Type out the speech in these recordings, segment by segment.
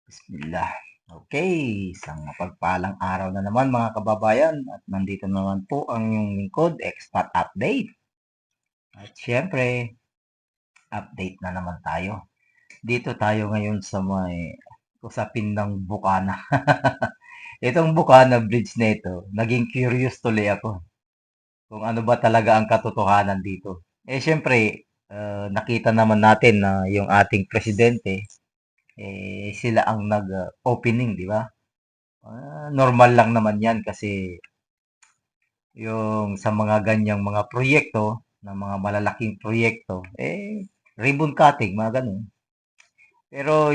Bismillah. Okay, isang mapagpalang araw na naman mga kababayan at nandito naman po ang inyong lingkod, Expat Update. At syempre, update na naman tayo. Dito tayo ngayon sa may usapin ng Bukana. Itong Bukana Bridge na ito, naging curious tuloy ako kung ano ba talaga ang katotohanan dito. Syempre, nakita naman natin na yung ating presidente, sila ang nag-opening, di ba? Normal lang naman yan kasi yung sa mga ganyang mga proyekto, na mga malalaking proyekto, ribbon cutting, mga ganun. Pero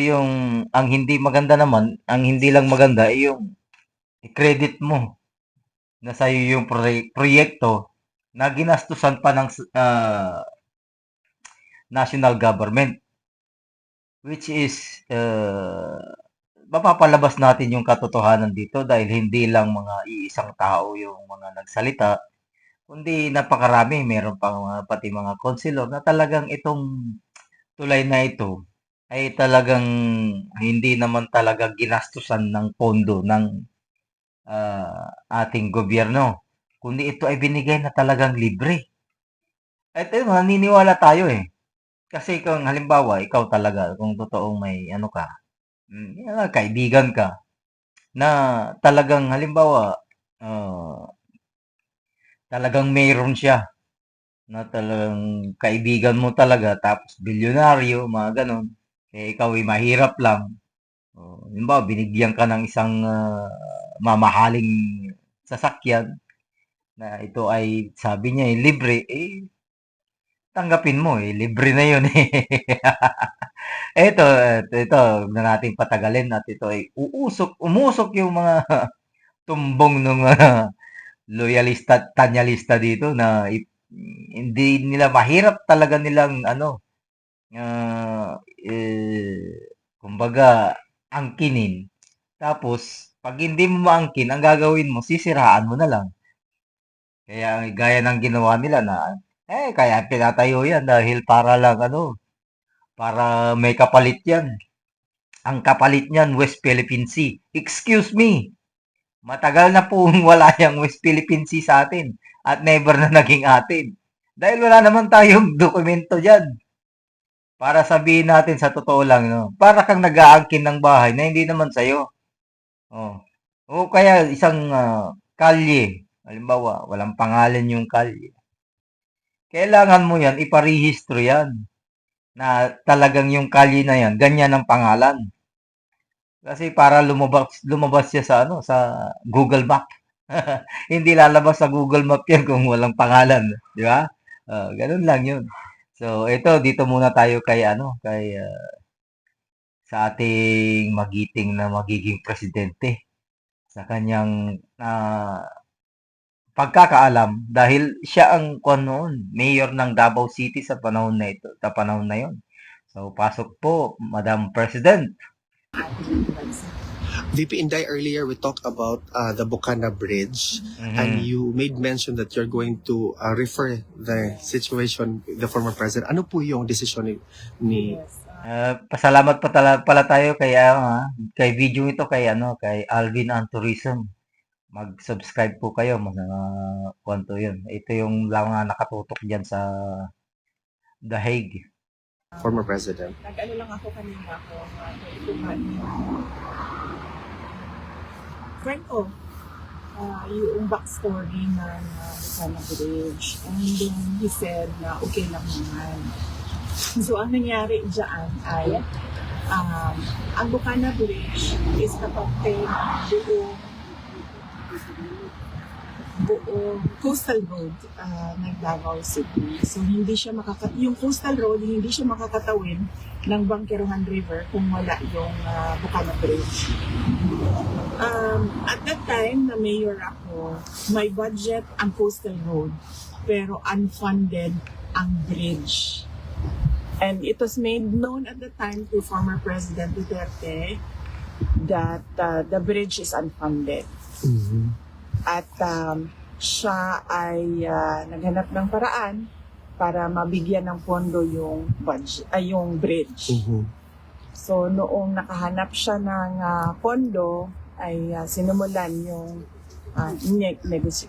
ang hindi maganda naman, ang hindi lang maganda ay yung credit mo na sa'yo yung proyekto na ginastusan pa ng national government, which is mapapalabas natin yung katotohanan dito dahil hindi lang mga iisang tao yung mga nagsalita, kundi napakarami. Meron pang pati mga konselor na talagang itong tulay na ito ay talagang hindi naman talaga ginastusan ng pondo ng ating gobyerno, kundi ito ay binigay na talagang libre. At ayun, naniniwala tayo eh. Kasi kung halimbawa, ikaw talaga, kung totoong may ano ka, kaibigan ka, na talagang halimbawa, talagang mayroon siya na talagang kaibigan mo talaga tapos bilyonaryo, mga gano'n. Ikaw ay mahirap lang. Halimbawa, binigyan ka ng isang mamahaling sasakyan na ito ay sabi niya ay libre, tanggapin mo libre na 'yun eh. Ito, huwag na nating patagalin at ito ay umusok yung mga tumbong ng loyalista at tanyalista dito na hindi nila mahirap talaga nilang ano, ah, kumbaga angkinin. Tapos, pag hindi mo maangkin, ang gagawin mo, sisiraan mo na lang. Kaya gaya ng ginawa nila na, kaya pinatayo yan dahil para lang ano, para may kapalit yan. Ang kapalit niyan, West Philippine Sea. Excuse me, matagal na pong wala yung West Philippine Sea sa atin at never na naging atin. Dahil wala naman tayong dokumento dyan. Para sabihin natin sa totoo lang, no? Para kang nag-aangkin ng bahay na hindi naman sa'yo. Oh. O kaya isang kalye. Halimbawa, walang pangalan yung kalye. Kailangan mo yan, iparehistro yan. Na talagang yung kalye na yan, ganyan ang pangalan. Kasi para lumabas siya sa ano, sa Google Map. Hindi lalabas sa Google Map yan kung walang pangalan, di ba? Ganun lang 'yun. So ito dito muna tayo kay ano, kay sa ating magiting na magiging presidente sa kanyang pagkakaalam dahil siya ang kuwan noon, mayor ng Davao City sa panahon na ito, sa panahon na 'yon. So pasok po, Madam President. VP Inday, earlier we talked about the Bukana Bridge, and Mhm. you made mention that you're going to refer the situation with the former president. Ano po yung decision ni Pasalamat pala tayo kay kay video ito kay kay Alvin and Tourism. Mag-subscribe po kayo, kwento 'yun. Ito yung mga nakatutok diyan sa The Hague. former president? Nag-ano lang ako kanina kung kailangan kwento yung backstory ng Bukana Bridge. And then he said na okay lang naman. So ang nangyari dyan ay ang Bukana Bridge is kapatid ng buong coastal road ng Davao City. So hindi siya yung coastal road hindi siya makakatawid ng Bangkeruhan River kung wala yung Bukana Bridge. At that time na mayor ako, may budget ang coastal road pero unfunded ang bridge. And it was made known at the time to former President Duterte that the bridge is unfunded. Mm-hmm. At siya ay naghanap ng paraan para mabigyan ng pondo yung budget, yung bridge. Mm-hmm. So noong nakahanap siya ng pondo, ay sinimulan yung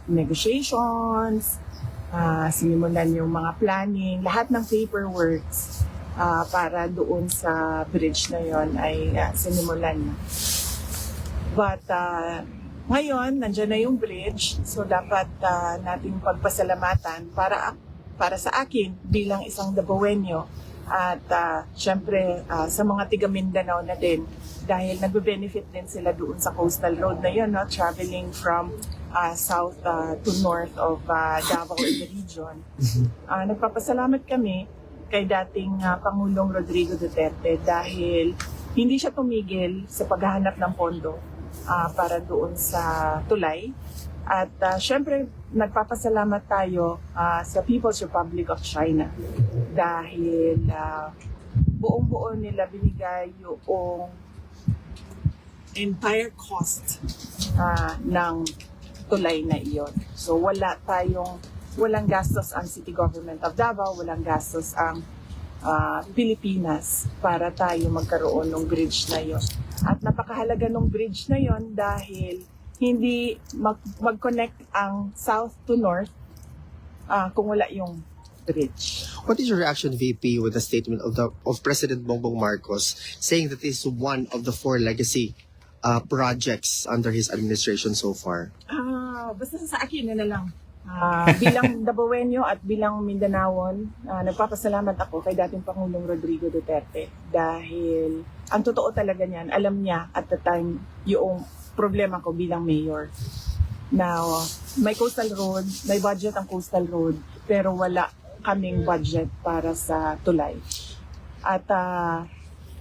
negotiations, sinimulan yung mga planning, lahat ng paperworks para doon sa bridge na yon ay sinimulan na. But ngayon, nandiyan na yung bridge, so dapat nating pagpasalamatan para sa akin bilang isang Dabawenyo at syempre sa mga tiga Mindanao na din dahil nagbe-benefit din sila doon sa coastal road na yun, no? Traveling from south to north of Davao in the region. Nagpapasalamat kami kay dating Pangulong Rodrigo Duterte dahil hindi siya tumigil sa paghahanap ng pondo para doon sa tulay. At syempre, nagpapasalamat tayo sa People's Republic of China dahil buong-buo nila binigay yung entire cost ng tulay na iyon. So walang gastos ang City Government of Davao, walang gastos ang Pilipinas para tayo magkaroon ng bridge na iyon. At napakahalaga ng bridge na iyon dahil hindi mag-connect ang south to north kung wala yung bridge. What is your reaction, VP, with the statement of President Bongbong Marcos saying that this is one of the 4 legacy projects under his administration so far? Basta sa akin na lang. Bilang Dabawenyo at bilang Mindanaon, nagpapasalamat ako kay dating Pangulong Rodrigo Duterte dahil ang totoo talaga niyan, alam niya at the time yung problema ko bilang mayor. Now, may coastal road, may budget ang coastal road, pero wala kaming budget para sa tulay. At,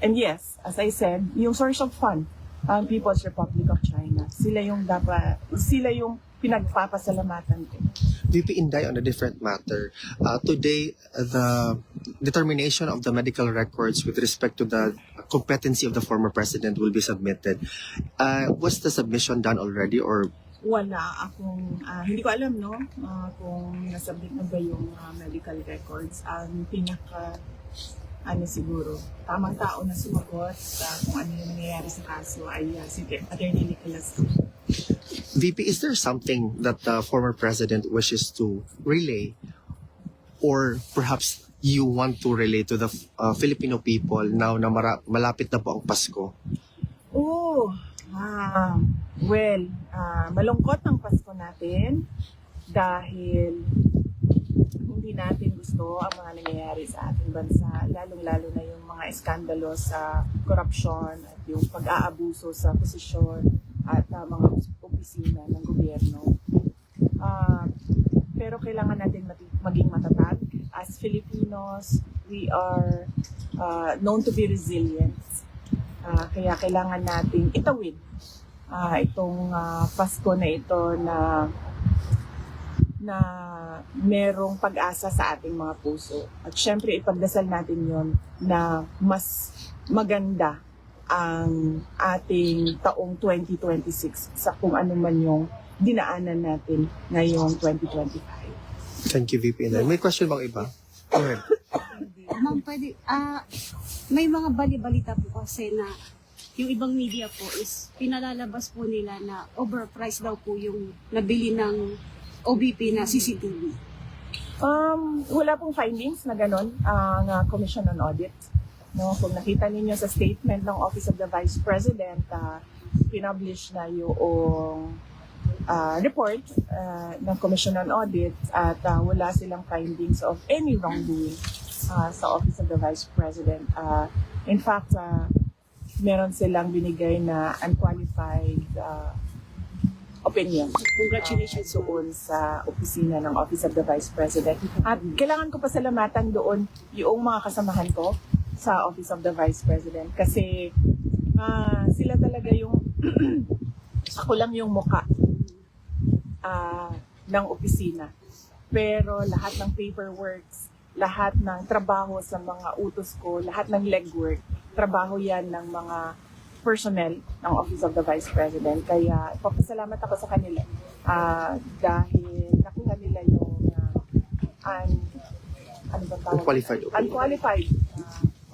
and yes, as I said, yung source of fund, ang People's Republic of China, sila yung pinagpapasalamatan ko. VP Inday, on a different matter, today the determination of the medical records with respect to the competency of the former president will be submitted. Was the submission done already or? Wala akong, hindi ko alam no kung nasubmit na ba yung medical records. Ang siguro, tamang tao na sumagot kung ano yung nangyayari sa kaso ay si Attorney Nicolas. VP, is there something that the former president wishes to relay or perhaps you want to relay to the Filipino people now na malapit na po ang Pasko? Malungkot ang Pasko natin dahil hindi natin gusto ang mga nangyayari sa ating bansa, lalong-lalo na yung mga eskandalo sa korupsyon at yung pag-aabuso sa posisyon at mga opisina ng gobyerno. Pero kailangan natin maging matatag. As Filipinos, we are known to be resilient. Kaya kailangan nating itawid itong Pasko na ito na merong pag-asa sa ating mga puso. At syempre, ipagdasal natin yon na mas maganda ang ating taong 2026 sa kung ano man yung dinaanan natin ngayong 2025. Thank you, VP. May question bang iba? Go ahead. Ma'am, pwede, may mga bali-balita po kasi na yung ibang media po is pinalalabas po nila na overpriced daw po yung nabili ng OBP na CCTV. Wala pong findings na ganon ang Commission on Audit. No, kung nakita ninyo sa statement ng Office of the Vice President, pinublish na yung report ng Commission on Audit at wala silang findings of any wrongdoing sa Office of the Vice President. In fact, meron silang binigay na unqualified opinion. Congratulations doon sa opisina ng Office of the Vice President. At kailangan ko pasalamatan doon yung mga kasamahan ko sa Office of the Vice President kasi sila talaga yung ako lang yung muka ng opisina. Pero lahat ng paperworks, lahat ng trabaho sa mga utos ko, lahat ng legwork, trabaho yan ng mga personnel ng Office of the Vice President. Kaya papasalamat ako sa kanila dahil nakuha nila yung unqualified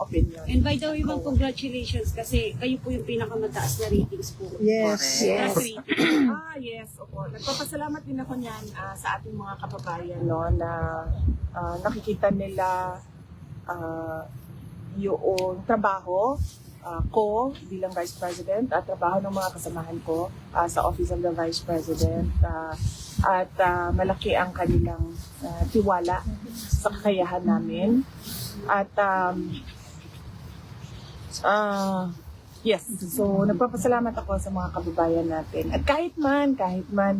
opinion. And by the way, ma'am, congratulations kasi kayo po yung pinakamataas na ratings po. Yes, yes. Taas rating. Yes, opo. Nagpapasalamat din ako niyan sa ating mga kababayan, no, na nakikita nila yung trabaho ko bilang Vice President at trabaho ng mga kasamahan ko sa Office of the Vice President at malaki ang kanilang tiwala sa kakayahan namin at yes, so nagpapasalamat ako sa mga kababayan natin. At kahit man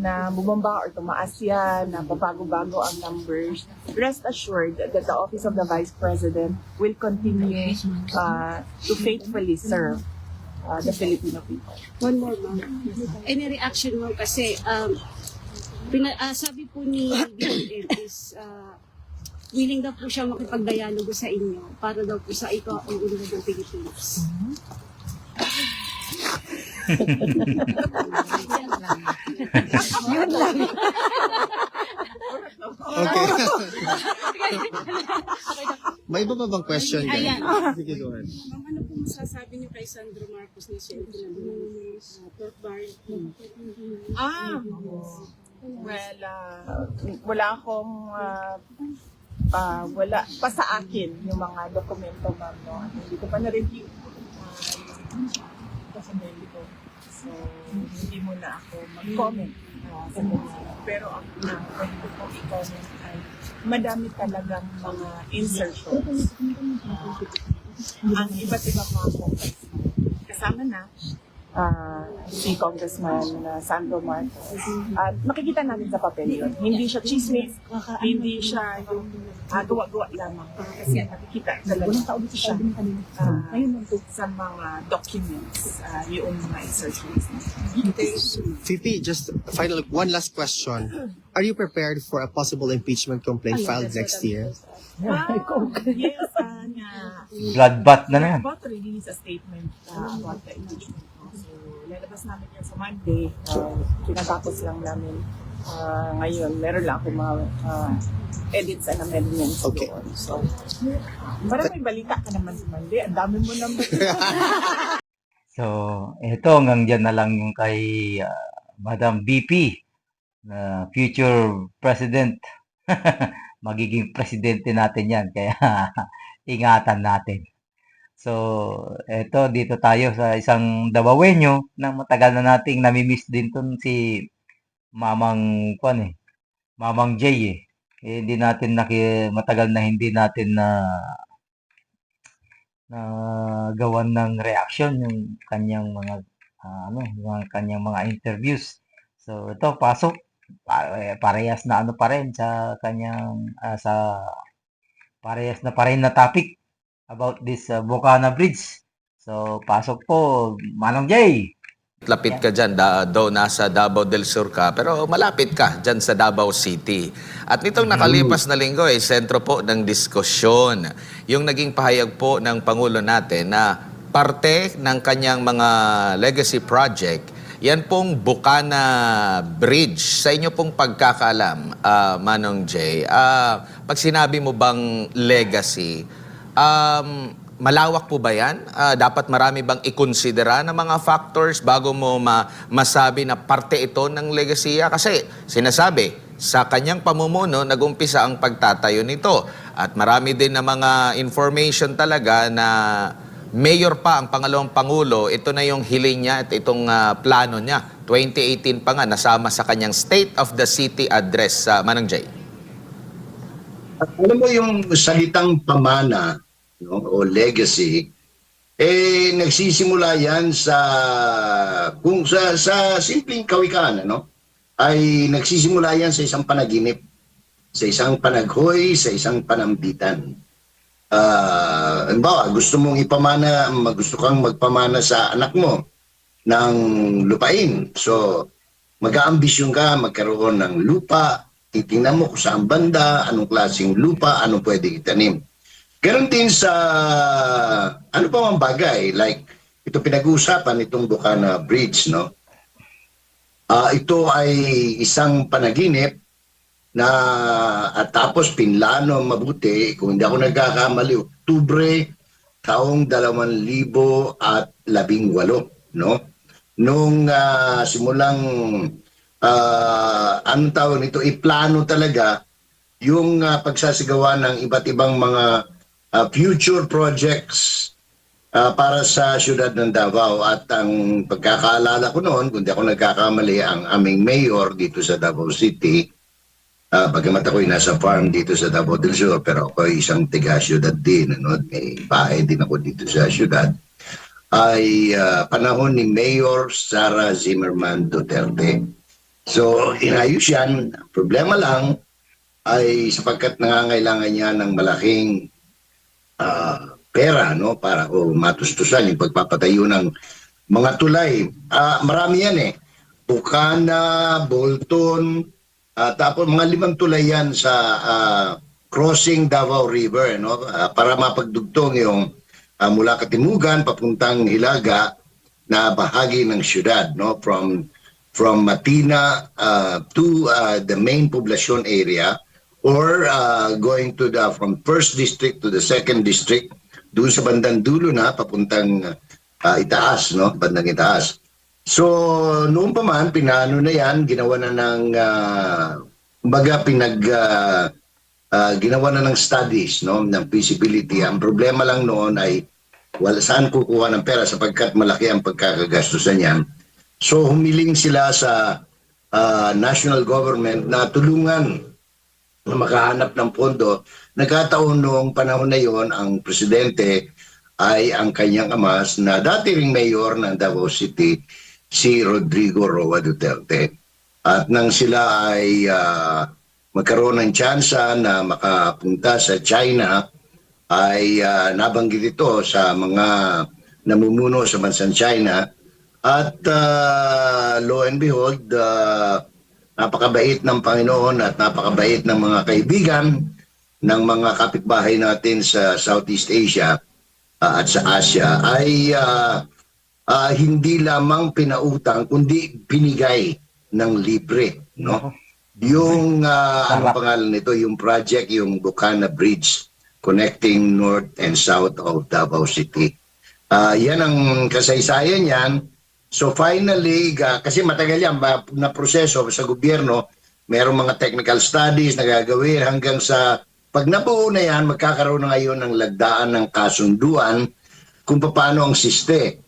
na bumaba or tumaas yan, na babago-bago ang numbers, rest assured that the Office of the Vice President will continue to faithfully serve the Filipino people. One more, ma'am. Any reaction mo kasi sabi po ni BBM is willing daw po siya makipag-dialogo sa inyo para daw po sa ikaw ang ulo ng Pilipinas. Yun lang. Okay. May iba pa bang question? Ayan. Sige, go ahead. Ma'am, ano po masasabi niyo kay Sandro Marcos na siya yung pork barrel? Well, wala akong wala pa sa akin yung mga dokumento, ma'am, no? At hindi ko pa na-review sa ko. So, hindi muna ako mag-comment sa ganyan. Pero ang pwede ko pong i-comment ay madami talagang mga insertions. Ang iba't ibang mga context. Kasama na si Congressman Sandro Marcos. At makikita natin sa papel yun. Hindi siya chismis, hindi siya yung gawa-gawa lamang. Kasi nakikita talaga siya sa mga documents, yung mga insertions. Fifi, just final, one last question. Are you prepared for a possible impeachment complaint filed next year? Yes, Bloodbath na yan. about to release a statement about the impeachment. So, lalabas namin yan sa Monday. Pinatapos lang namin. Ngayon, meron lang ako mga edits and amendments doon. So, parang may balita ka naman sa Monday. Ang dami mo naman. So, eto hanggang dyan na lang yung kay Madam BP na future president. Magiging presidente natin yan. Kaya ingatan natin. So, eto dito tayo sa isang Dabawenyo na matagal na nating namimiss din to si Mamang Mamang Jay eh. Hindi natin matagal na hindi natin na gawan ng reaction yung kanyang mga yung kanyang mga interviews. So, ito pasok parehas na pa rin sa kanyang parehas na pa rin na topic about this Bocana Bridge. So, pasok po, Manong Jay. Lapit ka dyan, daw nasa Davao del Sur ka, pero malapit ka dyan sa Davao City. At nitong nakalipas na linggo ay sentro po ng diskusyon. Yung naging pahayag po ng Pangulo natin na parte ng kanyang mga legacy project, yan pong Bocana Bridge. Sa inyo pong pagkakaalam, Manong Jay, pag sinabi mo bang legacy, malawak po ba yan? Dapat marami bang ikonsidera ng mga factors bago mo masabi na parte ito ng legasiya? Kasi sinasabi, sa kanyang pamumuno, nag-umpisa ang pagtatayo nito. At marami din na mga information talaga na mayor pa ang pangalawang pangulo, ito na yung hiling niya at itong plano niya. 2018 pa nga, nasama sa kanyang State of the City address, Manang Jay. Alam mo yung salitang pamana, no, o legacy, nagsisimula yan kung sa simpleng kawikaan, ay nagsisimula yan sa isang panaginip, sa isang panaghoy, sa isang panambitan. Halimbawa, gusto kang magpamana sa anak mo ng lupain. So, mag-aambisyon ka, magkaroon ng lupa, titingnan mo kung saan banda, anong klaseng lupa, anong pwede itanim. Ganon din sa ano pa mang bagay, like ito pinag-uusapan itong Bocana Bridge, no? Ito ay isang panaginip na at tapos pinlano mabuti, kung hindi ako nagkakamali, Oktubre taong 2018, no? Nung simulang anong tawag nito, iplano talaga yung pagsasagawa ng iba't ibang mga future projects para sa siyudad ng Davao. At ang pagkakaalala ko noon, kung di ako nagkakamali, ang aming mayor dito sa Davao City, bagamat ako'y nasa farm dito sa Davao del Sur, pero ako ay isang tiga-siyudad din, ano? May bahay din ako dito sa siyudad, ay panahon ni Mayor Sara Zimmerman Duterte. So, inayos yan. Problema lang ay sapagkat nangangailangan niya ng malaking pera, no, para matustusan yung pagpapatayo ng mga tulay. Marami yan eh. Bukana, Bolton, tapos mga 5 tulay yan sa crossing Davao River, no, para mapagdugtong yung mula Katimugan papuntang Hilaga na bahagi ng syudad, no, from Matina to the main poblacion area, or going to from first district to the second district, doon sa bandang dulo na papuntang Itaas, no, bandang Itaas. So noon pa man pinano na yan, ginawa na ng ginawa na ng studies, no, ng feasibility. Ang problema lang noon ay wala saan kukuha ng pera sapagkat malaki ang pagkakagastusan niyan. So humiling sila sa national government na tulungan na makahanap ng pondo. Nagkataon noong panahon na yon, ang presidente ay ang kanyang ama na dati ring mayor ng Davao City, si Rodrigo Roa Duterte. At nang sila ay magkaroon ng tsansa na makapunta sa China, ay nabanggit ito sa mga namumuno sa bansang China. At lo and behold, napakabait ng Panginoon at napakabait ng mga kaibigan ng mga kapitbahay natin sa Southeast Asia at sa Asia ay hindi lamang pinautang kundi binigay ng libre, no? Yung ano pangalan nito, yung project, yung Bukana Bridge connecting north and south of Davao City. Yan ang kasaysayan yan. So finally, kasi matagal yan na proseso sa gobyerno, mayroong mga technical studies na gagawin hanggang sa pag nabuo na yan, magkakaroon na ngayon ng lagdaan ng kasunduan kung paano ang siste.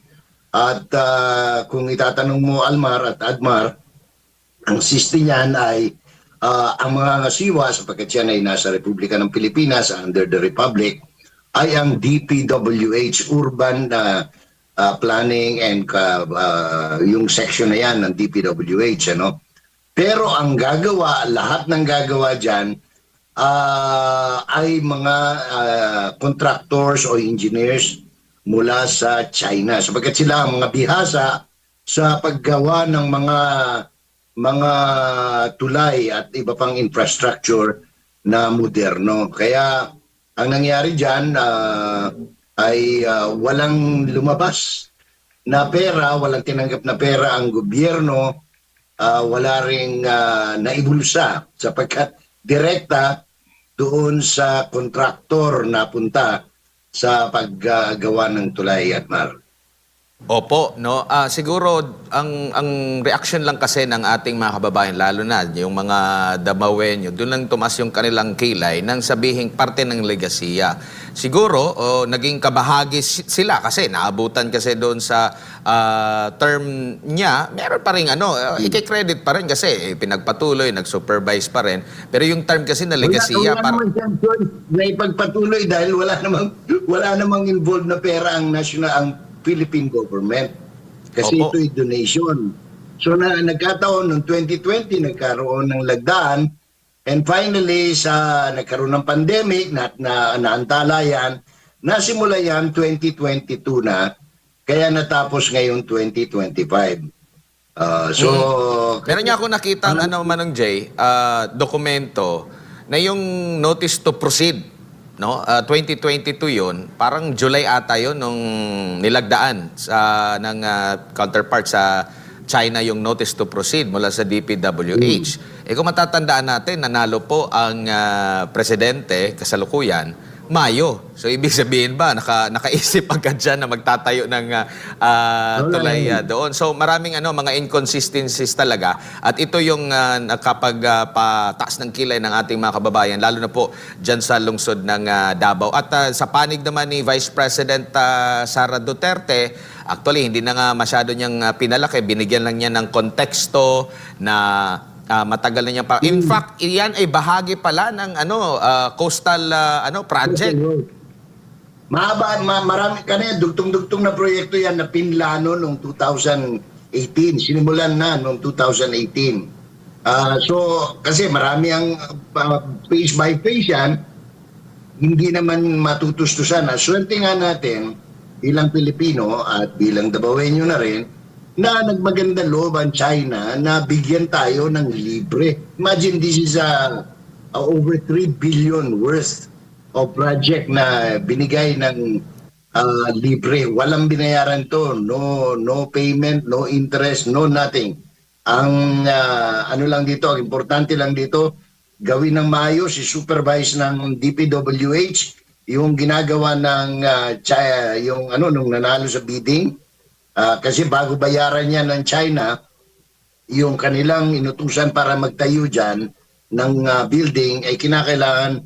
At kung itatanong mo, Almar at Admar, ang siste niyan ay ang mga ngasiwa, sapagkat yan ay nasa Republika ng Pilipinas under the Republic, ay ang DPWH, Urban Planning and yung section na yan ng DPWH, ano? Pero ang gagawa, lahat ng gagawa dyan ay mga contractors o engineers mula sa China, sapagkat sila ang mga bihasa sa paggawa ng mga tulay at iba pang infrastructure na moderno. Kaya ang nangyari dyan ay walang lumabas na pera, walang tinanggap na pera ang gobyerno, wala ring naibulsa sapagkat direkta doon sa kontraktor na punta sa paggawa ng tulay, Admar. Opo, no. Siguro ang reaction lang kasi ng ating mga kababayan, lalo na yung mga Damawenyo, doon lang tumas yung kanilang kilay nang sabihing parte ng legasiya. Siguro naging kabahagi sila kasi naabutan kasi doon sa term niya, meron pa rin i-credit pa rin kasi pinagpatuloy, nag-supervise pa rin. Pero yung term kasi na legasiya wala naman siyang choice na ipagpatuloy dahil wala namang involved na pera ang Philippine government. Kasi Opo. ito'y donation. So nagkataon noong 2020, nagkaroon ng lagdaan. And finally, nagkaroon ng pandemic na naantala yan, nasimula yan 2022 na, kaya natapos ngayon 2025. Meron niya ako nakita Manong Jay, dokumento na yung notice to proceed, no? 2022 yun, parang July ata yun nung nilagdaan ng counterpart sa China yung notice to proceed mula sa DPWH. Kung matatandaan natin, nanalo po ang presidente kasalukuyan Mayo. So ibig sabihin ba nakaisip agad dyan na magtatayo ng tulay doon. So maraming mga inconsistencies talaga at ito yung nakapagpataas ng kilay ng ating mga kababayan lalo na po dyan sa lungsod ng Davao. At sa panig naman ni Vice President Sara Duterte, actually hindi na nga masyado niyang pinalaki, binigyan lang niya ng konteksto na matagal na niya pa. In fact, iyan ay bahagi pala ng coastal project. Mahaba, marami kanina, dugtong-dugtong na proyekto yan na pinlano noong 2018. Sinimulan na noong 2018. So, kasi marami ang phase by phase yan, hindi naman matutustusan. Swerte nga natin, bilang Pilipino at bilang Dabawenyo na rin, na nagmaganda loob ang China na bigyan tayo ng libre. Imagine this is over 3 billion worth of project na binigay ng libre. Walang binayaran to. No payment, no interest, no nothing. Ang lang dito, ang importante lang dito, gawin ng maayos, i-supervise ng DPWH yung ginagawa ng nung nanalo sa bidding. Kasi bago bayaran niya ng China, yung kanilang inutusan para magtayo dyan ng building ay kinakailangan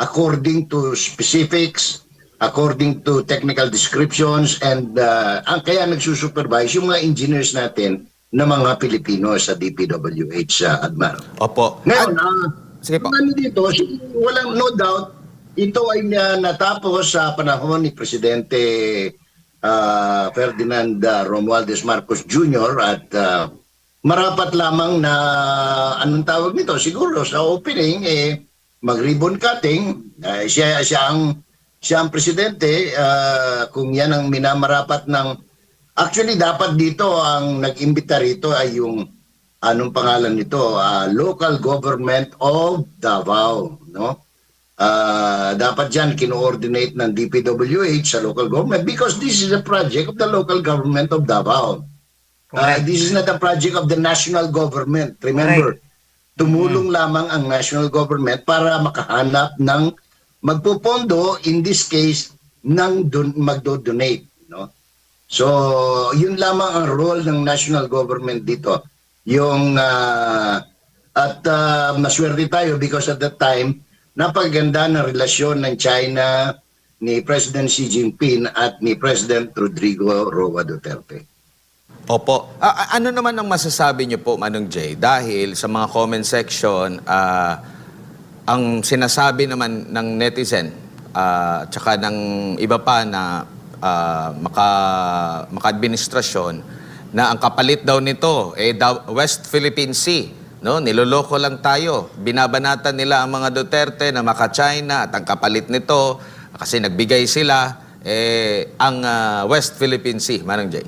according to specifics, according to technical descriptions, and ang kaya nagsusupervise yung mga engineers natin na mga Pilipino sa DPWH, Admar. Opo. Ngayon, Sige po. dito, walang no doubt, ito ay natapos sa panahon ni Presidente Ferdinand Romualdez Marcos Jr. at marapat lamang na anong tawag nito, siguro sa opening mag-ribbon cutting. Siya ang presidente, kung yan ang minamarapat ng actually dapat dito ang nag-imbita rito ay yung anong pangalan nito, Local Government of Davao, no? Dapat dyan kino-ordinate ng DPWH sa local government because this is a project of the local government of Davao. This is not a project of the national government. Remember, tumulong lamang ang national government para makahanap ng magpupondo, in this case, ng magdo-donate. No? So, yun lamang ang role ng national government dito. Yung, maswerte tayo because at that time, napaganda ng relasyon ng China ni President Xi Jinping at ni President Rodrigo Roa Duterte. Opo. Ano naman ang masasabi niyo po, Manong Jay? Dahil sa mga comment section, ang sinasabi naman ng netizen, tsaka ng iba pa na maka-administrasyon, na ang kapalit daw nito, West Philippine Sea. No, niloloko lang tayo. Binabanatan nila ang mga Duterte na maka-China at ang kapalit nito, kasi nagbigay sila, ang West Philippine Sea. Manong Jay.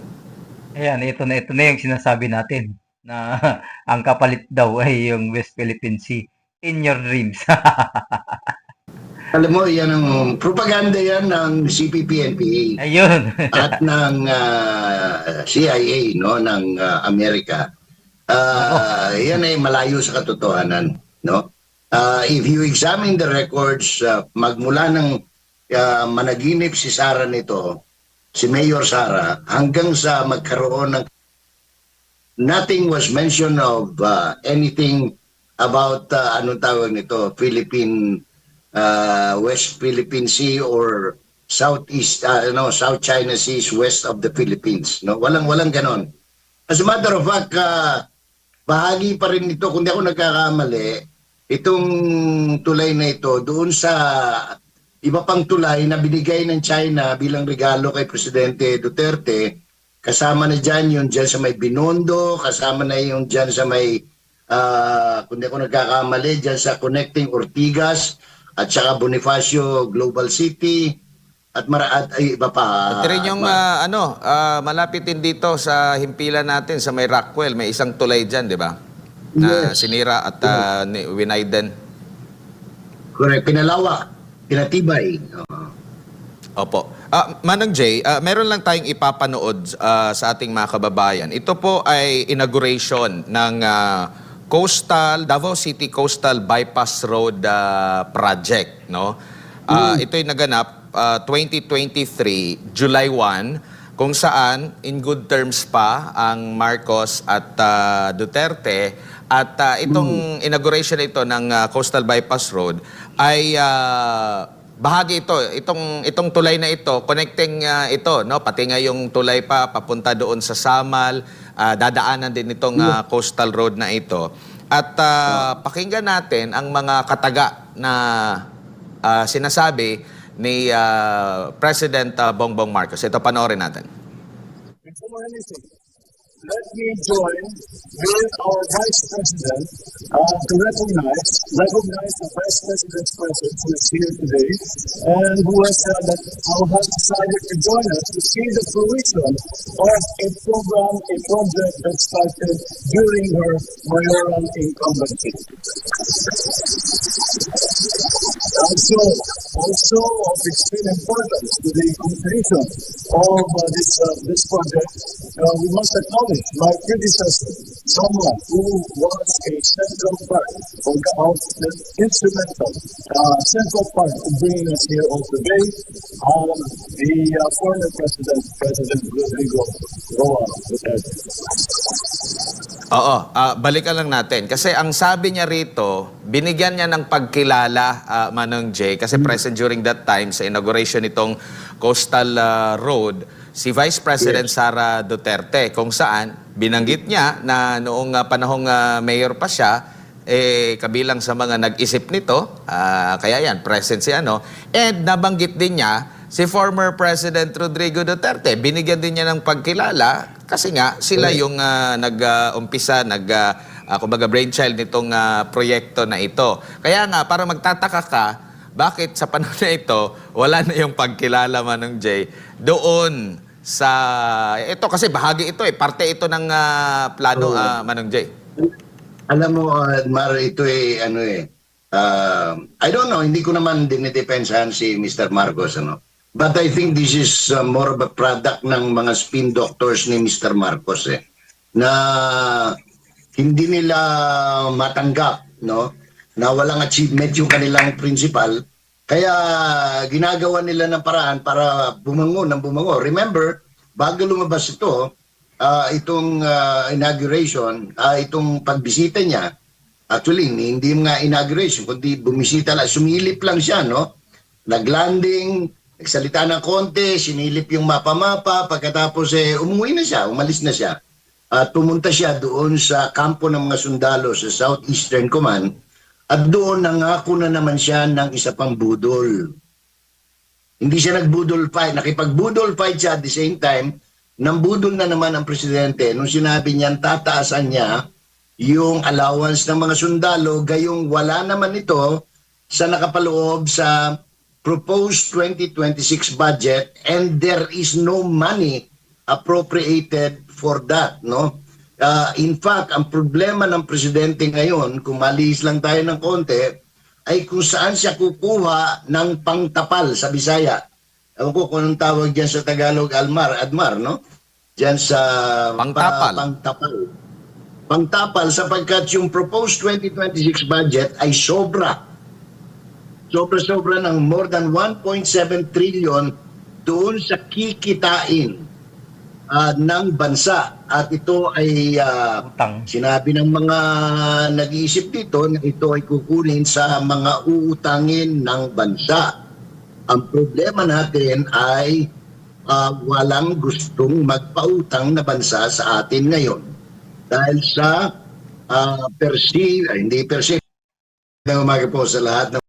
Ayan, ito na yung sinasabi natin na ang kapalit daw ay yung West Philippine Sea. In your dreams. Alam mo, yan ang propaganda yan ng CPP-NPA Ayun. at ng CIA, no, ng Amerika. Yan ay malayo sa katotohanan, no? If you examine the records, magmula ng managinip si Sara nito, si Mayor Sara, hanggang sa magkaroon ng nothing was mentioned of anything about anong tawag nito, West Philippine Sea or Southeast South China Sea is west of the Philippines, no? Walang ganon. As a matter of fact, bahagi pa rin ito, kung di ako nagkakamali, itong tulay na ito doon sa iba pang tulay na binigay ng China bilang regalo kay Presidente Duterte. Kasama na dyan yung dyan sa may Binondo, kasama na yung dyan sa may, kung di ako nagkakamali, dyan sa Connecting Ortigas at saka Bonifacio Global City at iba pa. At rin yung malapit din dito sa himpilan natin sa may Rockwell, may isang tulay dyan, di ba? Na sinira at winiden. Correct, pinalawak, pinatibay. Opo. Manong Jay, meron lang tayong ipapanood sa ating mga kababayan. Ito po ay inauguration ng Davao City Coastal Bypass Road project, no? Ito'y naganap 2023 July 1, kung saan in good terms pa ang Marcos at Duterte, at itong inauguration ito ng Coastal Bypass Road ay bahagi ito, itong tulay na ito, connecting ito, no? Pati nga yung tulay pa papunta doon sa Samal, dadaanan din itong coastal road na ito. At pakinggan natin ang mga kataga na sinasabi ni President Bongbong Marcos. Ito, panoorin natin. Before anything, let me join with our Vice President to recognize the Vice President's presence who is here today and who has decided to join us to see the fruition of a project that started during her mayoral incumbency. Also of extreme importance to the completion of this project, we must acknowledge my predecessor, someone who was a central part of the instrumental central part of bringing us here all today, the former President Rodrigo Roa Duterte. Oo, balikan lang natin. Kasi ang sabi niya rito, binigyan niya ng pagkilala, Manong Jay, kasi present during that time sa inauguration nitong Coastal Road, si Vice President Sara Duterte, kung saan binanggit niya na noong panahong mayor pa siya, kabilang sa mga nag-isip nito, kaya yan, present si ano, and nabanggit din niya si former President Rodrigo Duterte. Binigyan din niya ng pagkilala kasi nga sila yung nag-umpisa, kumbaga brainchild nitong proyekto na ito. Kaya nga, para magtataka ka, bakit sa panahon na ito, wala na yung pagkilala, Manong Jay, doon sa... Ito kasi bahagi ito parte ito ng plano, Manong Jay. Alam mo, Mar, ito I don't know, hindi ko naman dinidepensahan si Mr. Marcos, But I think this is more of a product ng mga spin doctors ni Mr. Marcos, na hindi nila matanggap, na walang achievement yung kanilang principal, kaya ginagawa nila ng paraan para bumango ng bumango. Remember, bago lumabas ito, itong inauguration, itong pagbisita niya, actually, hindi nga inauguration, kundi bumisita lang, sumilip lang siya, Naglanding, nagsalita ng konti, sinilip yung mapa-mapa, pagkatapos umuwi na siya, umalis na siya. At pumunta siya doon sa kampo ng mga sundalo sa Southeastern Command, at doon nangako na naman siya ng isa pang budol. Hindi siya nagbudol fight, nakipagbudol fight siya at the same time, nambudol na naman ang presidente nung sinabi niyan tataasan niya yung allowance ng mga sundalo, gayong wala naman ito sa nakapaloob sa proposed 2026 budget, and there is no money appropriated for that, In fact, ang problema ng presidente ngayon, kung malihis lang tayo ng konti, ay kung saan siya kukuha ng pangtapal sa Bisaya. Ewan ko kung anong tawag dyan sa Tagalog, Admar, Dyan sa Pangtapal. Pangtapal sapagkat yung proposed 2026 budget ay sobra ng more than 1.7 trillion doon sa kikitain ng bansa. At ito ay sinabi ng mga nag-iisip dito na ito ay kukunin sa mga uutangin ng bansa. Ang problema natin ay walang gustong magpautang na bansa sa atin ngayon. Dahil sa hindi per se. Umaga po sa lahat.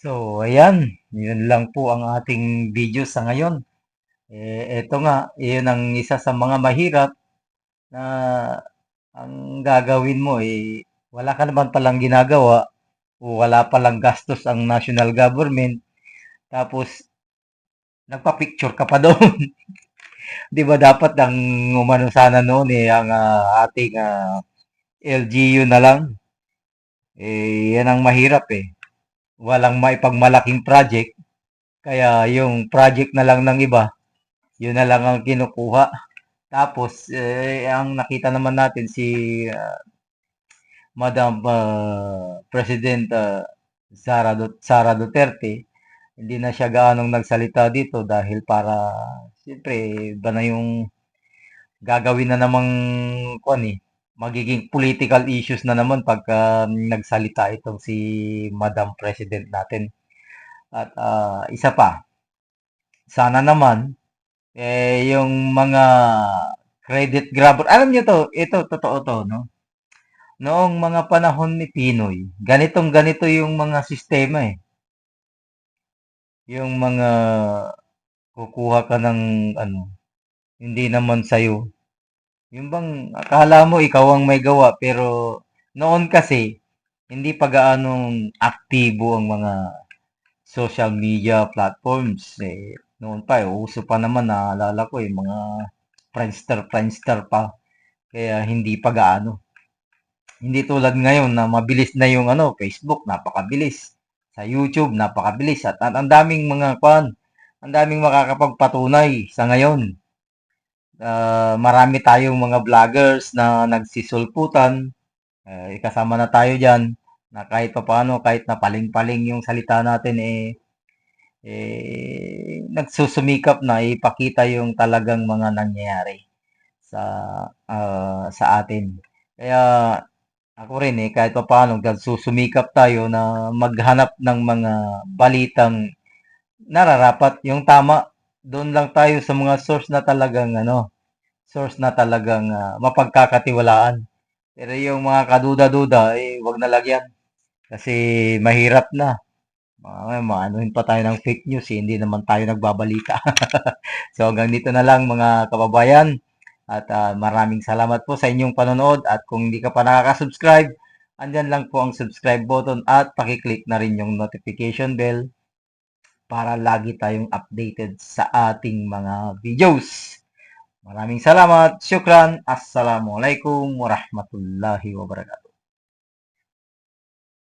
So, ayan. Yun lang po ang ating video sa ngayon. Eto nga, yun ang isa sa mga mahirap na ang gagawin mo, wala ka naman palang ginagawa o wala palang gastos ang national government. Tapos, nagpa-picture ka pa doon. Di ba dapat ang umano sana noon ang ating LGU na lang. Yan ang mahirap Walang maipagmalaking project. Kaya yung project na lang ng iba, yun na lang ang kinukuha. Tapos, ang nakita naman natin si Madam President Sara Duterte, hindi na siya gaanong nagsalita dito dahil para siyempre iba na yung gagawin na namang magiging political issues na naman pagka nagsalita itong si Madam President natin. At isa pa, sana naman yung mga credit grabber, alam niyo to, ito totoo to, no? Noong mga panahon ni Pinoy, ganitong ganito yung mga sistema eh. Yung mga kukuha ka ng hindi naman sa'yo. Yung bang akala mo ikaw ang may gawa pero noon kasi hindi pa gaanong aktibo ang mga social media platforms. Noon pa uso pa naman naalala ko yung mga Friendster pa. Kaya hindi pa gaano. Hindi tulad ngayon na mabilis na yung Facebook, napakabilis. Sa YouTube, napakabilis. At ang daming ang daming makakapagpatunay sa ngayon. Marami tayong mga vloggers na nagsisulputan. Kasama na tayo dyan na kahit paano, kahit na paling-paling yung salita natin nagsusumikap na ipakita yung talagang mga nangyayari sa atin. Kaya ako rin kahit paano nagsusumikap tayo na maghanap ng mga balitang nararapat, yung tama. Doon lang tayo sa mga source na talagang mapagkakatiwalaan. Pero yung mga kaduda-duda, wag na lagyan. Kasi mahirap na. Maanuhin pa tayo ng fake news, hindi naman tayo nagbabalita. So hanggang dito na lang mga kababayan. At maraming salamat po sa inyong panonood. At kung hindi ka pa nakaka-subscribe, andyan lang po ang subscribe button at pakiclick na rin yung notification bell para lagi tayong updated sa ating mga videos. Maraming salamat. Syukran. Assalamualaikum warahmatullahi wabarakatuh.